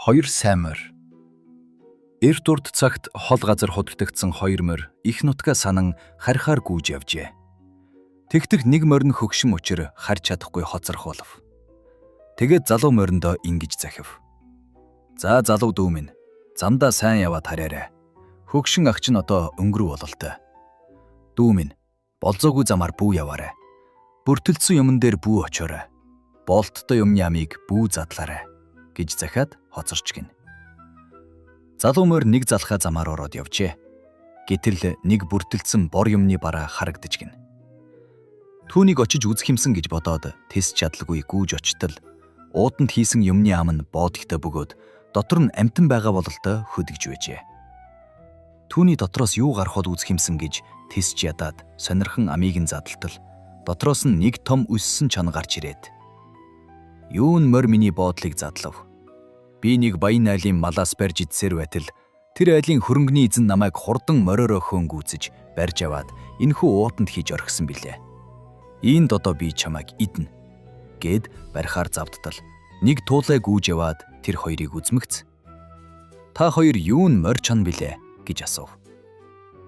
Хоёр сайн морь. Эрт урд цагт хол газар худалдагдсан хоёр морь их нутгаа санан харихаар гүйж явжээ. Тэгтэх нэг морь нь хөгшин учир харж чадахгүй хоцрох болов. Тэгээд залуу мориндоо ингэж захив. За залуу дүү минь, замдаа сайн яваад хараарай. Хөгшин ах чинь одоо өнгөрүү бололтой. Дүү минь, болзоогүй замаар бүү яваарай. Бүртэлдсэн юмн дээр бүү очоорой. Болттой юмны амийг бүү задлаарай гэж захиад хоцорч гин. Залуу морь нэг залхаа замаар ороод явжээ. Гэтэл нэг бүртэлдсэн бор юмны бараа харагдаж гин. Түүнийг очиж үзэх юмсан гэж бодоод тэс чадалгүй гүйж очтол уутанд хийсэн юмны ам нь боодогтой бөгөөд дотор нь амтан байгаа бололтой хөдөгж байжээ. Түүний дотроос юу гараход үзэх юмсан гэж тэсч ядаад сонирхон амийг нь задалтал дотроос нь нэг том өссөн чон гарч ирээд юун морь миний боодлыг задлав. Би нэг баян айлын малаас барьж идсээр байтал тэр айлын хөрөнгөний эзэн намайг хурдан мориороо хөөнгүүцэж барьж аваад энэхүү уутанд хийж орхисон билээ. Ийнд одоо би чамайг иднэ гэд барихаар завдтал нэг туулай гүйж яваад тэр хоёрыг үзмэгц. Та хоёр юун морь чон билээ гэж асуув.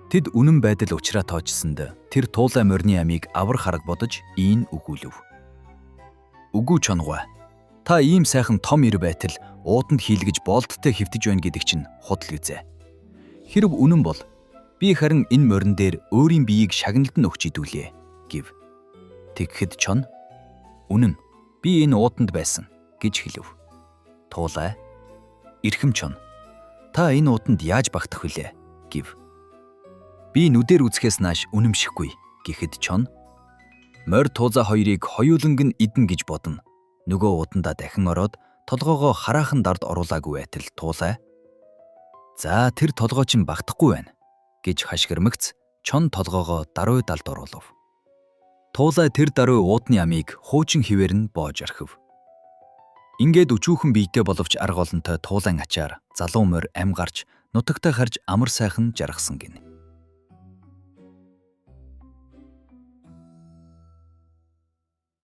Тэд үнэн байдал учраа тоочсонд тэр туулай морьны амийг авар хараг бодож ийн өгүүлв. Үгүй чонгой. Та ийм сайхан том ир байтал уутанд хийлгэж болттой хэвтэж байна гэдэг чинь худал үзээ. Хэрв үнэн бол би харин энэ морин дээр өөрийн биеийг шагналд нь өгч идүүлээ гэв. Тэгэхэд чон үнэн би энэ уутанд байсан гэж хэлв. Туулай эрхэм чон та энэ уутанд яаж багтах вүлээ гэв. Би нүдээр үзэхээс нааш үнэмшихгүй гэхэд чон морь тууза хоёрыг хоёуланг нь идэн гэж бодно. Нөгөө уутандаа дахин ороод толгоогоо хараахан дард оруулаагүй байтал туулай. За тэр толгой чинь багтахгүй байна гэж хашгирмагц чон толгоогоо даруй далд оруулав. Туулай тэр даруй уутны амийг хуучин хിവэр нь боож орхив. Ингээд өчүүхэн биетэй боловч арга олонтой туулайн ачаар залуу морь ам гарч нутагтаа харж амар сайхан жаргасан гин.